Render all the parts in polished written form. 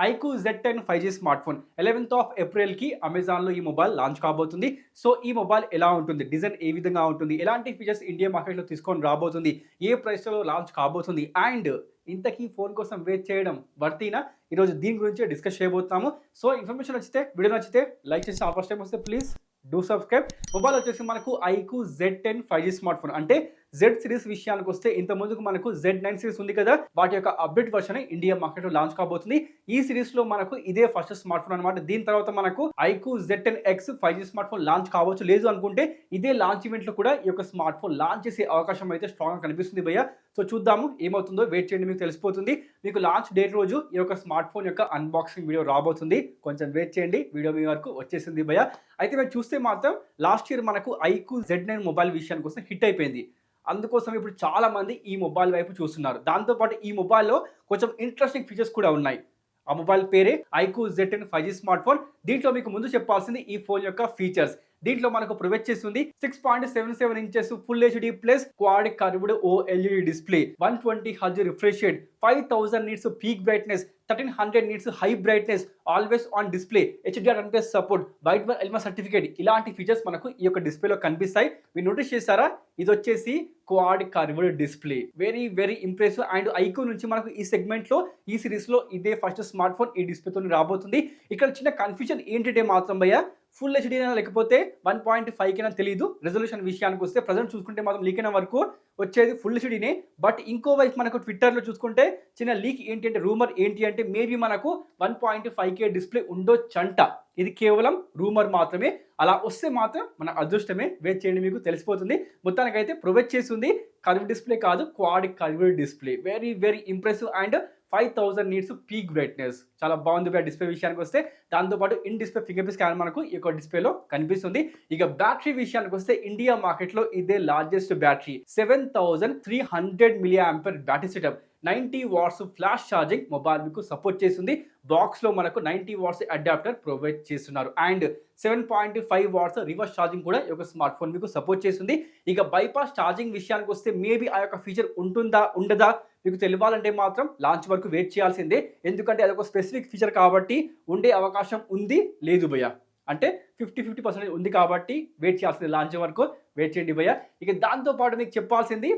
iQOO Z10 5G smart phone 11th of April కి Amazon లో ఈ మొబైల్ లాంచ్ కాబోతుంది. సో ఈ మొబైల్ ఎలా ఉంటుంది, డిజైన్ ఏ విధంగా ఉంటుంది, ఎలాంటి ఫీచర్స్ ఇండియా మార్కెట్ లో తీసుకొని రాబోతుంది, ఏ ప్రైస్ లో లాంచ్ కాబోతుంది అండ్ ఇంతకీ ఫోన్ కోసం వెయిట్ చేయడం వర్తీనా, ఈరోజు దీని గురించి డిస్కస్ చేయబోతున్నాము. సో ఇన్ఫర్మేషన్ నచ్చితే, వీడియో నచ్చితే లైక్ చేసి ఫస్ట్ టైం వస్తే ప్లీజ్ డూ సబ్స్క్రైబ్. మొబైల్ వచ్చేసి మనకు iQOO Z10 5G smart phone, అంటే Z సిరీస్ విషయానికి వస్తే ఇంత ముందుకు మనకు Z9 సిరీస్ ఉంది కదా, వాటి యొక్క అప్డేట్ వర్షన్ ఇండియా మార్కెట్ లో లాంచ్ కాబోతుంది. ఈ సిరీస్ లో మనకు ఇదే ఫస్ట్ స్మార్ట్ ఫోన్ అనమాట. దీని తర్వాత మనకు iQOO Z10X 5G smart phone launch కావచ్చు. లేదు అనుకుంటే ఇదే లాంచ్ ఈవెంట్ లో కూడా ఈ యొక్క స్మార్ట్ ఫోన్ లాంచ్ చేసే అవకాశం అయితే స్ట్రాంగ్ గా కనిపిస్తుంది భయ్య. సో చూద్దాము ఏమవుతుందో, వెయిట్ చేయండి, మీకు తెలిసిపోతుంది. మీకు లాంచ్ డేట్ రోజు ఈ యొక్క స్మార్ట్ ఫోన్ యొక్క అన్బాక్సింగ్ వీడియో రాబోతుంది. కొంచెం వెయిట్ చేయండి, వీడియో మీ వరకు వచ్చేసింది భయ్య. అయితే మీరు చూస్తే మాత్రం లాస్ట్ ఇయర్ మనకు iQOO Z9 మొబైల్ విషయానికి వస్తే హిట్ అయిపోయింది. అందుకోసం ఇప్పుడు చాలా మంది ఈ మొబైల్ వైపు చూస్తున్నారు. దాంతోపాటు ఈ మొబైల్లో కొంచెం ఇంట్రెస్టింగ్ ఫీచర్స్ కూడా ఉన్నాయి. ఆ మొబైల్ పేరే iQOO Z10 5G smart phone. దీంట్లో మీకు ముందు చెప్పాల్సింది ఈ ఫోన్ యొక్క ఫీచర్స్. దీంట్లో మనకు ప్రొవైడ్ చేస్తుంది 6.77 inches full HD plus quad curved OLED display, 120 hertz refresh rate, 5000 nits peak brightness, 1300 nits high brightness, always on display, HDR10+ support, వైట్ బార్ ఎల్మా సర్టిఫికేట్, ఇలాంటి ఫీచర్స్ మనకు ఈ యొక్క డిస్ప్లేలో కనిపిస్తాయి. మీరు నోటీస్ చేశారా, ఇది వచ్చేసి quad curved display. Very very impressive. And iQOO నుంచి మనకు ఈ సెగ్మెంట్ లో, ఈ సిరీస్ లో ఇదే ఫస్ట్ స్మార్ట్ ఫోన్ ఈ డిస్ప్లేతో రాబోతుంది. ఇక్కడ చిన్న కన్ఫ్యూజన్ ఏంటంటే మాత్రం భయ్య, ఫుల్ హెచ్డీ లేకపోతే 1.5 కైనా తెలియదు. రెజల్యూషన్ విషయానికి వస్తే ప్రజెంట్ చూసుకుంటే మాత్రం లీక్ అయిన వరకు వచ్చేది ఫుల్ హెచ్డీనే. బట్ ఇంకో వైపు మనకు ట్విట్టర్లో చూసుకుంటే చిన్న లీక్ ఏంటి అంటే, రూమర్ ఏంటి అంటే, మేబీ మనకు 1.5K డిస్ప్లే ఉండొచ్చంట. ఇది కేవలం రూమర్ మాత్రమే. అలా వస్తే మాత్రం మన అదృష్టమే. వెయిట్ చేయండి, మీకు తెలిసిపోతుంది. మొత్తానికైతే ప్రొవైడ్ చేస్తుంది కర్వ్ డిస్ప్లే కాదు, quad curved display. Very very impressive. And 5000 nits peak brightness, చాలా బాగుంది డిస్ప్లే విషయానికి వస్తే. దాంతోపాటు in display finger print scanner మనకు ఈ యొక్క డిస్ప్లేలో కనిపిస్తుంది. ఇక బ్యాటరీ విషయానికి వస్తే ఇండియా మార్కెట్ లో ఇదే largest battery, 7300 mAh battery setup, 90 watts flash charging mobile మీకు సపోర్ట్ చేస్తుంది. బాక్స్ లో మనకు 90 వాట్స్ అడాప్టర్ ప్రొవైడ్ చేస్తున్నారు. అండ్ 7.5 వాట్స్ రివర్స్ ఛార్జింగ్ కూడా ఈ యొక్క స్మార్ట్ ఫోన్ మీకు సపోర్ట్ చేస్తుంది. ఇక బైపాస్ ఛార్జింగ్ విషయానికి వస్తే మేబీ ఆ యొక్క ఫీచర్ ఉంటుందా ఉండదా మీకు తెలియాలంటే మాత్రం లాంచ్ వరకు వెయిట్ చేయాల్సిందే. ఎందుకంటే అదొక స్పెసిఫిక్ ఫీచర్ కాబట్టి ఉండే అవకాశం ఉంది, లేదు భయ్య, అంటే 50% ఉంది కాబట్టి వెయిట్ చేయాల్సింది. లాంచ్ వరకు వెయిట్ చేయండి భయ్య. ఇక దాంతోపాటు మీకు చెప్పాల్సింది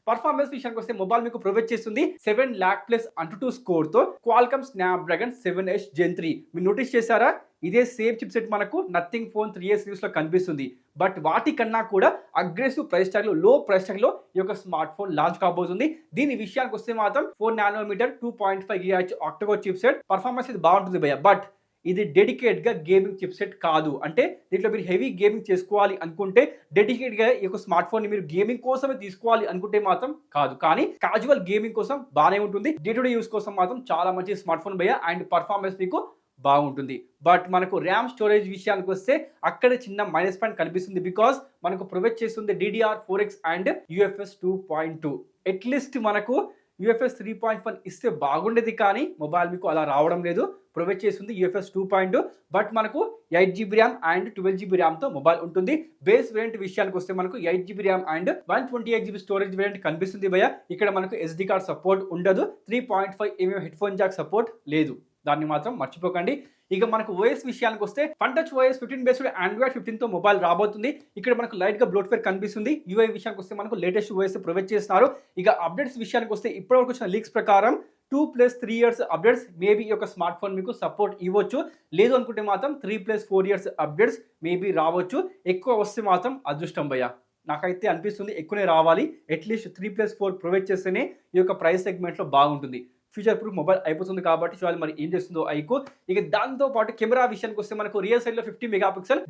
పర్ఫార్మెన్స్ విషయానికి వస్తే మొబైల్ మీకు ప్రొవైడ్ చేస్తుంది 7 lakh+ Antutu స్కోర్ తో క్వాల్కమ్ స్నాప్డ్రాగన్ 7H Gen 3. మీరు నోటీస్ చేశారా, ఇదే సేమ్ చిప్ సెట్ మనకు నథింగ్ ఫోన్ 3A సిరీస్ లో కనిపిస్తుంది. బట్ వాటికన్నా కూడా అగ్రెసివ్ ప్రైస్ ట్యాగ్ లో, లో ప్రైస్ ట్యాగ్ లో ఈ యొక్క స్మార్ట్ ఫోన్ లాంచ్ కాబోతుంది. దీని విషయానికి వస్తే మాత్రం 4nm 2.5 GHz octa-core chip set. Performance ఇది బాగుంటుంది భయ్య. బట్ ఇది డెడికేట్ గా గేమింగ్ చిప్ సెట్ కాదు. అంటే దీంట్లో మీరు హెవీ గేమింగ్ చేసుకోవాలి అనుకుంటే, డెడికేట్ గా ఈ యొక్క స్మార్ట్ ఫోన్ ని మీరు గేమింగ్ కోసమే తీసుకోవాలి అనుకుంటే మాత్రం కాదు. కానీ క్యాజువల్ గేమింగ్ కోసం బాగానే ఉంటుంది. డే టు డే యూస్ కోసం మాత్రం చాలా మంచి స్మార్ట్ ఫోన్ భయ్య. అండ్ పర్ఫార్మెన్స్ మీకు బాగుంటుంది. బట్ మనకు ర్యామ్ స్టోరేజ్ విషయానికి వస్తే అక్కడ చిన్న మైనస్ పాయింట్ కనిపిస్తుంది. బికాస్ మనకు ప్రొవైడ్ చేస్తుంది DDR4X అండ్ UFS 2.2. అట్లీస్ట్ మనకు UFS 3.1 ఇస్తే బాగుండేది, కానీ మొబైల్ మీకు అలా రావడం లేదు. ప్రొవైడ్ చేస్తుంది UFS 2.2. బట్ మనకు 8GB ర్యామ్ అండ్ 12GB ర్యామ్తో మొబైల్ ఉంటుంది. బేస్ వేరియంట్ విషయానికి వస్తే మనకు 8GB RAM and 128GB storage variant కనిపిస్తుంది భయ్య. ఇక్కడ మనకు SD కార్డ్ సపోర్ట్ ఉండదు. 3.5mm head phone Jack support లేదు, దాన్ని మాత్రం మర్చిపోకండి. ఇక మనకు ఓఎస్ విషయానికి వస్తే FunTouch OS 15 బేస్డ్ Android 15 తో మొబైల్ రాబోతుంది. ఇక్కడ మనకు లైట్ గా బ్లోట్వేర్ కనిపిస్తుంది. UI విషయానికి వస్తే మనకు లేటెస్ట్ OS ప్రొవైడ్ చేస్తున్నారు. ఇక అప్డేట్స్ విషయానికి వస్తే ఇప్పటివరకు వచ్చిన లీక్స్ ప్రకారం 2+3 years అప్డేట్స్ మేబీ ఈ యొక్క స్మార్ట్ ఫోన్ మీకు సపోర్ట్ ఇవ్వచ్చు. లేదు అనుకుంటే మాత్రం 3+4 years అప్డేట్స్ మేబీ రావచ్చు. ఎక్కువ వస్తే మాత్రం అదృష్టం భయ్య. నాకైతే అనిపిస్తుంది ఎక్కువనే రావాలి. అట్లీస్ట్ 3+4 ప్రొవైడ్ చేస్తేనే ఈ యొక్క ప్రైస్ సెగ్మెంట్లో బాగుంటుంది. ఫ్యూచర్ ప్రూఫ్ మొబైల్ అయిపోతుంది కాబట్టి చూడాలి మరి ఏం చేస్తుందో iQOO. ఇక దాంతో పాటు కెమెరా విషయానికి వస్తే మనకు రియల్ సైడ్ లో 50 MP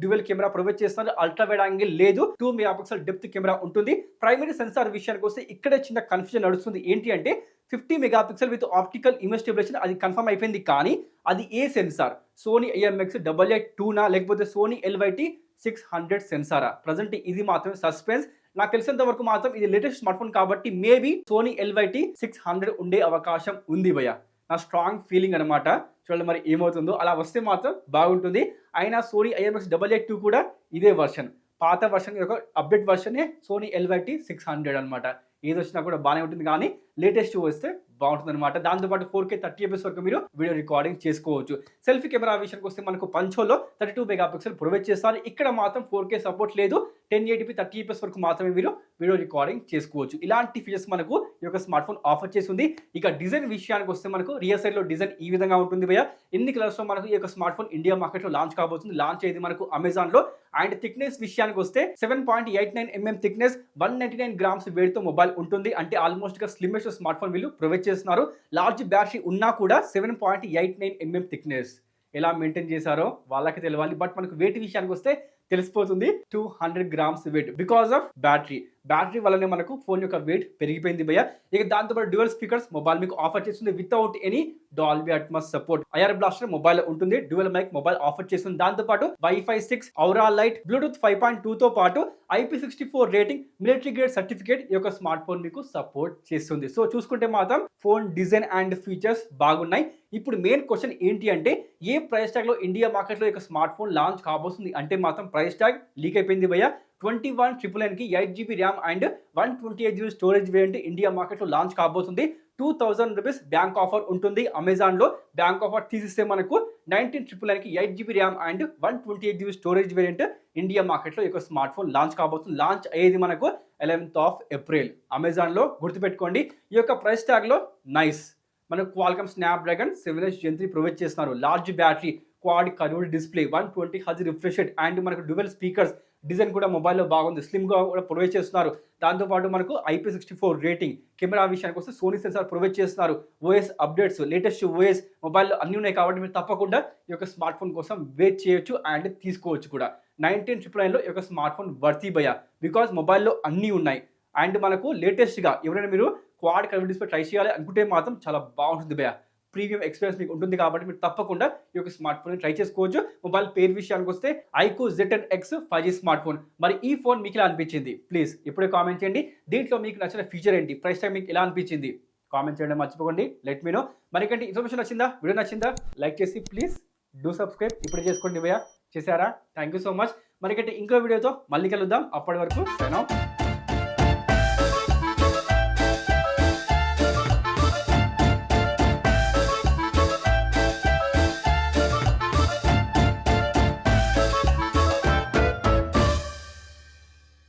డ్యూయల్ కెమెరా ప్రొవైడ్ చేస్తున్నారు. అల్ట్రా వైడ్ యాంగిల్ లేదు, 2 MP డెప్త్ కెమెరా ఉంటుంది. ప్రైమరీ సెన్సార్ విషయానికి వస్తే ఇక్కడ చిన్న కన్ఫ్యూజన్ నడుస్తుంది. ఏంటి అంటే 50 MP with optical image stabilisation, అది కన్ఫర్మ్ అయిపోయింది. కానీ అది ఏ సెన్సార్, సోనీ IMX882 లేకపోతే సోనీ LYT600 సెన్సారా? ప్రజెంట్ ఇది మాత్రమే సస్పెన్స్. నాకు తెలిసినంత వరకు మాత్రం ఇది లేటెస్ట్ స్మార్ట్ ఫోన్ కాబట్టి మేబీ సోనీ LYT600 ఉండే అవకాశం ఉంది భయ్య. నా స్ట్రాంగ్ ఫీలింగ్ అనమాట. చూడండి మరి ఏమవుతుందో. అలా వస్తే మాత్రం బాగుంటుంది. అయినా సోనీ IMX882 కూడా ఇదే వర్షన్, పాత వర్షన్ యొక్క అప్డేట్ వర్షనే సోనీ LYT600 అనమాట. ఏది వచ్చినా కూడా బాగానే ఉంటుంది, కానీ లేటెస్ట్ వస్తే బాగుంటుంది అనమాట. దాంతోపాటు 4K 30 fps వరకు మీరు వీడియో రికార్డింగ్ చేసుకోవచ్చు. సెల్ఫీ కెమెరా విషయానికి వస్తే మనకు పంచోలో 32 మెగా పిక్సెల్ ప్రొవైడ్ చేస్తారు. ఇక్కడ మాత్రం 4K సపోర్ట్ లేదు. 1080p 30 fps వరకు మాత్రమే మీరు వీడియో రికార్డింగ్ చేసుకోవచ్చు. ఇలాంటి ఫీచర్స్ మనకు ఈ యొక్క స్మార్ట్ ఫోన్ ఆఫర్ చేస్తుంది. ఇక డిజైన్ విషయానికి వస్తే మనకు రియర్ సైడ్ లో డిజైన్ ఈ విధంగా ఉంటుంది భయ్య. ఎన్ని కలర్స్ లో మనకు ఈ యొక్క స్మార్ట్ ఫోన్ ఇండియా మార్కెట్ లో లాంచ్ కాబోతుంది. లాంచ్ అయ్యేది మనకు అమెజాన్ లో. అండ్ థిక్నెస్ విషయానికి వస్తే 7.89 mm థిక్నెస్, 199 grams weight తో మొబైల్ ఉంటుంది. అంటే ఆల్మోస్ట్ గా స్లిమ్మెస్ట్ స్మార్ట్ ఫోన్ వీళ్ళు ప్రొవైడ్ చేస్తున్నారు. లార్జ్ బ్యాటరీ ఉన్నా కూడా 7.89 mm థిక్నెస్ ఎలా మెయింటైన్ చేశారో వాళ్ళకి తెలియాలి. బట్ మనకు వెయిట్ విషయానికి వస్తే తెలిసిపోతుంది 200 grams weight because of battery వల్లనే మనకు ఫోన్ యొక్క వెయిట్ పెరిగిపోయింది భయ్య. ఇక దాంతోపాటు డ్యూయల్ స్పీకర్స్ మొబైల్ మీకు ఆఫర్ చేస్తుంది without any Dolby Atmos support. IR blaster mobile ఉంటుంది. డ్యూయల్ మైక్ మొబైల్ ఆఫర్ చేస్తుంది. దాంతోపాటు వైఫై 6, ఔరా లైట్, బ్లూటూత్ 5.2 తో పాటు IP64 rating, military grade certificate ఈ యొక్క స్మార్ట్ ఫోన్ మీకు సపోర్ట్ చేస్తుంది. సో చూసుకుంటే మాత్రం ఫోన్ డిజైన్ అండ్ ఫీచర్స్ బాగున్నాయి. ఇప్పుడు మెయిన్ క్వశ్చన్ ఏంటి అంటే ఏ ప్రైస్ ట్యాగ్ లో ఇండియా మార్కెట్ లో ఈ స్మార్ట్ ఫోన్ లాంచ్ కాబోతుంది అంటే మాత్రం ప్రైస్ ట్యాగ్ లీక్ అయిపోయింది భయ్య. 21,999 కి 8GB RAM and 128GB storage variant India market లో లాంచ్ కాబోతుంది. 2,000 రూపీస్ బ్యాంక్ ఆఫర్ ఉంటుంది. అమెజాన్ లో బ్యాంక్ ఆఫర్ తీసిస్తే మనకు 19,999 కి 8GB RAM and 128GB storage variant India market లో ఈ స్మార్ట్ ఫోన్ లాంచ్ కాబోతుంది. లాంచ్ అయ్యేది మనకు 11th April. అమెజాన్ లో గుర్తుపెట్టుకోండి. ఈ యొక్క ప్రైస్ ట్యాగ్ లో నైస్ మనకు Qualcomm Snapdragon 7H Gen 3 provide చేస్తున్నారు. Large battery, quad curved display, 120Hz refresh rate and మనకు డ్యూయల్ స్పీకర్స్. డిజైన్ కూడా మొబైల్లో బాగుంది. స్లిమ్ గా కూడా ప్రొవైడ్ చేస్తున్నారు. దాంతోపాటు మనకు IP64 రేటింగ్. కెమెరా విషయానికి వస్తే సోనీ సెన్సార్ ప్రొవైడ్ చేస్తున్నారు. ఓఎస్ అప్డేట్స్, లేటెస్ట్ ఓఎస్ మొబైల్లో అన్ని ఉన్నాయి కాబట్టి మీరు తప్పకుండా ఈ యొక్క స్మార్ట్ ఫోన్ కోసం వెయిట్ చేయొచ్చు అండ్ తీసుకోవచ్చు కూడా. 19,999 లో ఈ యొక్క స్మార్ట్ ఫోన్ వర్తీ భయ్య. బికాజ్ మొబైల్లో అన్నీ ఉన్నాయి. అండ్ మనకు లేటెస్ట్గా ఎవరైనా మీరు క్వాడ్ కర్వ్డ్ డిస్ప్లే ట్రై చేయాలి అనుకుంటే మాత్రం చాలా బాగుంటుంది భయ్య. ప్రీమియం ఎక్స్పీరియన్స్ మీకు ఉంటుంది కాబట్టి మీరు తప్పకుండా ఈ యొక్క స్మార్ట్ ఫోన్ ట్రై చేసుకోవచ్చు. మొబైల్ పేరు విషయానికి వస్తే IQ Z10X 5G smart phone. మరి ఈ ఫోన్ మీకు ఎలా అనిపించింది ప్లీజ్ ఇప్పుడే కామెంట్ చేయండి. దీంట్లో మీకు నచ్చిన ఫీచర్ ఏంటి, ప్రైస్ ట్యాగ్ మీకు ఎలా అనిపించింది కామెంట్ చేయడం మర్చిపోకండి. Let me know. మరికంటే ఇన్ఫర్మేషన్ నచ్చిందా, వీడియో నచ్చిందా, లైక్ చేసి ప్లీజ్ డూ సబ్స్క్రైబ్ ఇప్పుడే చేసుకోండి భయ్య. చేశారా? Thank you so much. మరికంటే ఇంకో వీడియోతో మళ్ళీ కలుద్దాం. అప్పటి వరకు సైన్ ఆఫ్.